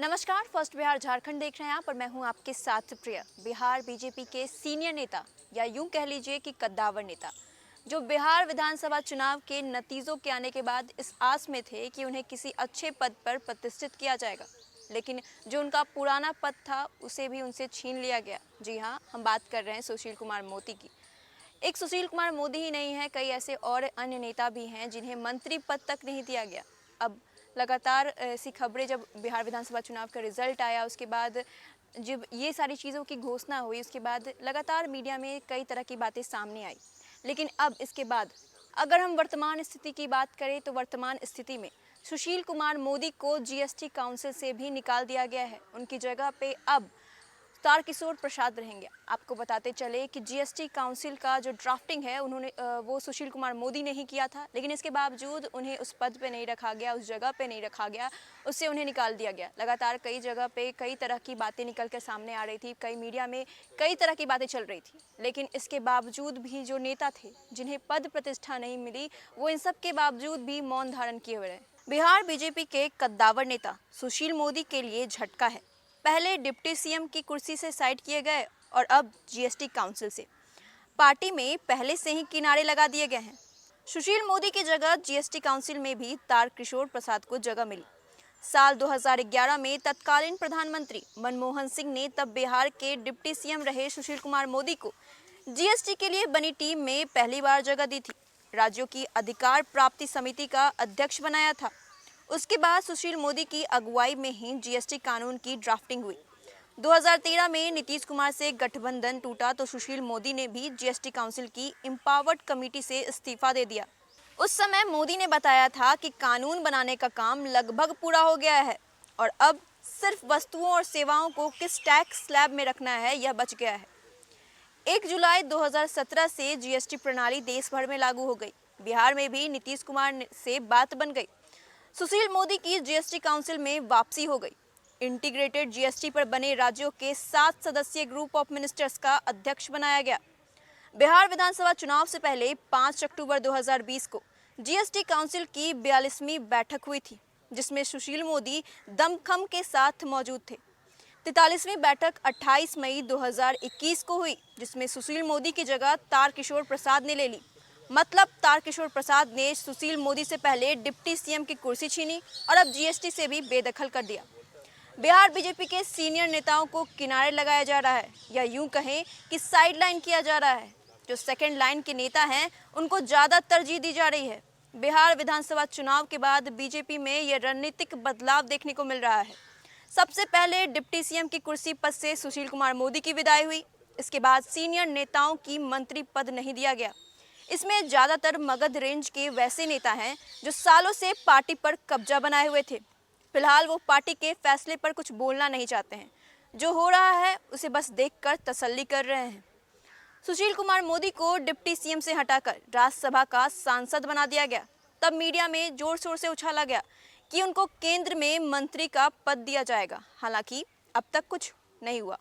नमस्कार, फर्स्ट बिहार झारखंड देख रहे हैं आप और मैं हूं आपके साथ प्रिया। बिहार बीजेपी के सीनियर नेता या यूं कह लीजिए कि कद्दावर नेता जो बिहार विधानसभा चुनाव के नतीजों के आने के बाद इस आस में थे कि उन्हें किसी अच्छे पद पर प्रतिष्ठित किया जाएगा, लेकिन जो उनका पुराना पद था उसे भी उनसे छीन लिया गया। जी हाँ, हम बात कर रहे हैं सुशील कुमार मोदी की। एक सुशील कुमार मोदी ही नहीं है, कई ऐसे और अन्य नेता भी हैं जिन्हें मंत्री पद तक नहीं दिया गया। अब लगातार ऐसी खबरें, जब बिहार विधानसभा चुनाव का रिजल्ट आया उसके बाद जब ये सारी चीज़ों की घोषणा हुई, उसके बाद लगातार मीडिया में कई तरह की बातें सामने आई। लेकिन अब इसके बाद अगर हम वर्तमान स्थिति की बात करें तो वर्तमान स्थिति में सुशील कुमार मोदी को जीएसटी काउंसिल से भी निकाल दिया गया है। उनकी जगह पे अब तारकिशोर प्रसाद रहेंगे। आपको बताते चले कि जीएसटी काउंसिल का जो ड्राफ्टिंग है वो सुशील कुमार मोदी ने ही किया था, लेकिन इसके बावजूद उन्हें उस पद पे नहीं रखा गया, उस जगह पे नहीं रखा गया, उससे उन्हें निकाल दिया गया। लगातार कई जगह पे कई तरह की बातें निकल कर सामने आ रही थी, कई मीडिया में कई तरह की बातें चल रही थी, लेकिन इसके बावजूद भी जो नेता थे जिन्हें पद प्रतिष्ठा नहीं मिली, वो इन सब के बावजूद भी मौन धारण किए हुए रहे। बिहार बीजेपी के कद्दावर नेता सुशील मोदी के लिए झटका है। पहले डिप्टी सीएम की कुर्सी से साइड किए गए और अब जीएसटी काउंसिल से पार्टी में पहले से ही किनारे लगा दिए गए हैं। सुशील मोदी की जगह जीएसटी काउंसिल में भी तारकिशोर प्रसाद को जगह मिली। साल 2011 में तत्कालीन प्रधानमंत्री मनमोहन सिंह ने तब बिहार के डिप्टी सीएम रहे सुशील कुमार मोदी को जीएसटी के लिए बनी टीम में पहली बार जगह दी थी। राज्यों की अधिकार प्राप्ति समिति का अध्यक्ष बनाया था। उसके बाद सुशील मोदी की अगुवाई में ही जीएसटी कानून की ड्राफ्टिंग हुई। 2013 में नीतीश कुमार से गठबंधन टूटा तो सुशील मोदी ने भी जीएसटी काउंसिल की एम्पावर्ड कमेटी से इस्तीफा दे दिया। उस समय मोदी ने बताया था कि कानून बनाने का काम लगभग पूरा हो गया है और अब सिर्फ वस्तुओं और सेवाओं को किस टैक्स स्लैब में रखना है यह बच गया है। 1 जुलाई 2017 से जीएसटी प्रणाली देश भर में लागू हो गई। बिहार में भी नीतीश कुमार से बात बन गई। सुशील मोदी की जीएसटी काउंसिल में वापसी हो गई। इंटीग्रेटेड जीएसटी पर बने राज्यों के 7 सदस्यीय ग्रुप ऑफ मिनिस्टर्स का अध्यक्ष बनाया गया। बिहार विधानसभा चुनाव से पहले 5 अक्टूबर 2020 को जीएसटी काउंसिल की 42वीं बैठक हुई थी, जिसमें सुशील मोदी दमखम के साथ मौजूद थे। 43वीं बैठक 28 मई 2021 को हुई, जिसमें सुशील मोदी की जगह तारकिशोर प्रसाद ने ले ली। मतलब तारकिशोर प्रसाद ने सुशील मोदी से पहले डिप्टी सीएम की कुर्सी छीनी और अब जीएसटी से भी बेदखल कर दिया। बिहार बीजेपी के सीनियर नेताओं को किनारे लगाया जा रहा है या यूं कहें कि साइडलाइन किया जा रहा है। जो सेकंड लाइन के नेता हैं उनको ज़्यादा तरजीह दी जा रही है। बिहार विधानसभा चुनाव के बाद बीजेपी में यह रणनीतिक बदलाव देखने को मिल रहा है। सबसे पहले डिप्टी सीएम की कुर्सी पद से सुशील कुमार मोदी की विदाई हुई। इसके बाद सीनियर नेताओं की मंत्री पद नहीं दिया गया। इसमें ज़्यादातर मगध रेंज के वैसे नेता हैं जो सालों से पार्टी पर कब्जा बनाए हुए थे। फिलहाल वो पार्टी के फैसले पर कुछ बोलना नहीं चाहते हैं। जो हो रहा है उसे बस देखकर तसल्ली कर रहे हैं। सुशील कुमार मोदी को डिप्टी सीएम से हटाकर राज्यसभा का सांसद बना दिया गया। तब मीडिया में जोर शोर से उछाला गया कि उनको केंद्र में मंत्री का पद दिया जाएगा। हालांकि अब तक कुछ नहीं हुआ।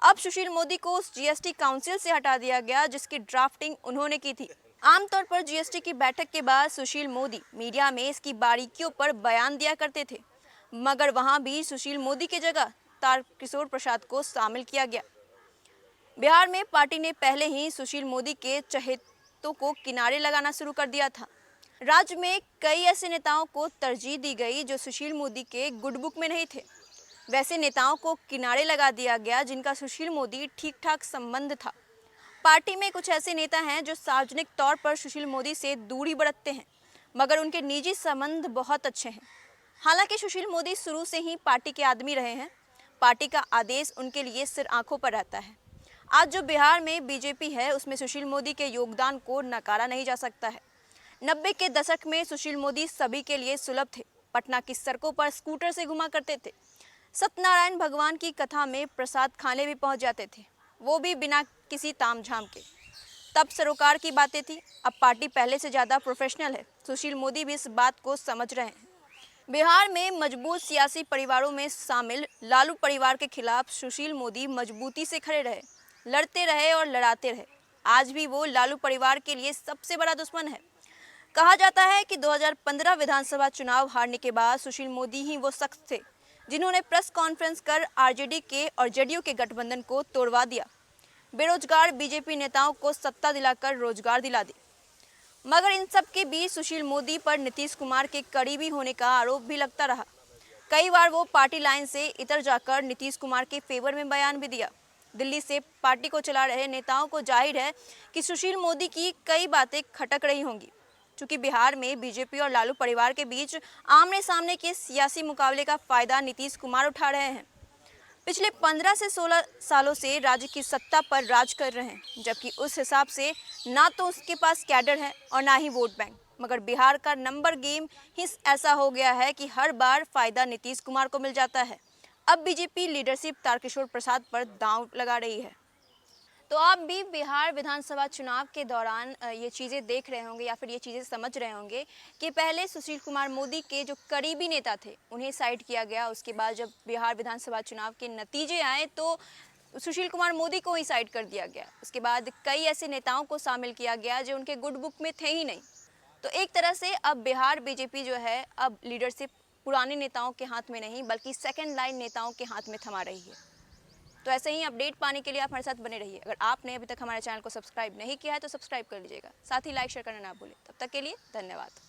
अब सुशील मोदी को उस जीएसटी काउंसिल से हटा दिया गया जिसकी ड्राफ्टिंग उन्होंने की थी। आमतौर पर जीएसटी की बैठक के बाद सुशील मोदी मीडिया में इसकी बारीकियों पर बयान दिया करते थे, मगर वहां भी सुशील मोदी की जगह तारकिशोर प्रसाद को शामिल किया गया। बिहार में पार्टी ने पहले ही सुशील मोदी के चहेतों को किनारे लगाना शुरू कर दिया था। राज्य में कई ऐसे नेताओं को तरजीह दी गई जो सुशील मोदी के गुड बुक में नहीं थे। वैसे नेताओं को किनारे लगा दिया गया जिनका सुशील मोदी ठीक ठाक संबंध था। पार्टी में कुछ ऐसे नेता हैं जो सार्वजनिक तौर पर सुशील मोदी से दूरी बरतते हैं, मगर उनके निजी संबंध बहुत अच्छे हैं। हालांकि सुशील मोदी शुरू से ही पार्टी के आदमी रहे हैं। पार्टी का आदेश उनके लिए सिर आंखों पर रहता है। आज जो बिहार में बीजेपी है उसमें सुशील मोदी के योगदान को नकारा नहीं जा सकता है। 90 के दशक में सुशील मोदी सभी के लिए सुलभ थे। पटना की सड़कों पर स्कूटर से घुमा करते थे। सत्यनारायण भगवान की कथा में प्रसाद खाने भी पहुंच जाते थे, वो भी बिना किसी तामझाम के। तब सरोकार की बातें थी। अब पार्टी पहले से ज़्यादा प्रोफेशनल है। सुशील मोदी भी इस बात को समझ रहे हैं। बिहार में मजबूत सियासी परिवारों में शामिल लालू परिवार के खिलाफ सुशील मोदी मजबूती से खड़े रहे, लड़ते रहे और लड़ाते रहे। आज भी वो लालू परिवार के लिए सबसे बड़ा दुश्मन है। कहा जाता है कि 2015 विधानसभा चुनाव हारने के बाद सुशील मोदी ही वो शख्स थे जिन्होंने प्रेस कॉन्फ्रेंस कर आरजेडी के और जेडीयू के गठबंधन को तोड़वा दिया। बेरोजगार बीजेपी नेताओं को सत्ता दिलाकर रोजगार दिला दी। मगर इन सब के बीच सुशील मोदी पर नीतीश कुमार के करीबी होने का आरोप भी लगता रहा। कई बार वो पार्टी लाइन से इतर जाकर नीतीश कुमार के फेवर में बयान भी दिया। दिल्ली से पार्टी को चला रहे नेताओं को जाहिर है कि सुशील मोदी की कई बातें खटक रही होंगी। चूंकि बिहार में बीजेपी और लालू परिवार के बीच आमने सामने के सियासी मुकाबले का फायदा नीतीश कुमार उठा रहे हैं। पिछले 15 से 16 सालों से राज्य की सत्ता पर राज कर रहे हैं, जबकि उस हिसाब से ना तो उसके पास कैडर है और ना ही वोट बैंक। मगर बिहार का नंबर गेम ही ऐसा हो गया है कि हर बार फायदा नीतीश कुमार को मिल जाता है। अब बीजेपी लीडरशिप तारकिशोर प्रसाद पर दांव लगा रही है। तो आप भी बिहार विधानसभा चुनाव के दौरान ये चीज़ें देख रहे होंगे या फिर ये चीज़ें समझ रहे होंगे कि पहले सुशील कुमार मोदी के जो करीबी नेता थे उन्हें साइड किया गया। उसके बाद जब बिहार विधानसभा चुनाव के नतीजे आए तो सुशील कुमार मोदी को ही साइड कर दिया गया। उसके बाद कई ऐसे नेताओं को शामिल किया गया जो उनके गुड बुक में थे ही नहीं। तो एक तरह से अब बिहार बीजेपी जो है अब लीडरशिप पुराने नेताओं के हाथ में नहीं बल्कि सेकंड लाइन नेताओं के हाथ में थमा रही है। तो ऐसे ही अपडेट पाने के लिए आप हमारे साथ बने रहिए। अगर आपने अभी तक हमारे चैनल को सब्सक्राइब नहीं किया है तो सब्सक्राइब कर लीजिएगा। साथ ही लाइक शेयर करना ना भूलें। तब तक के लिए धन्यवाद।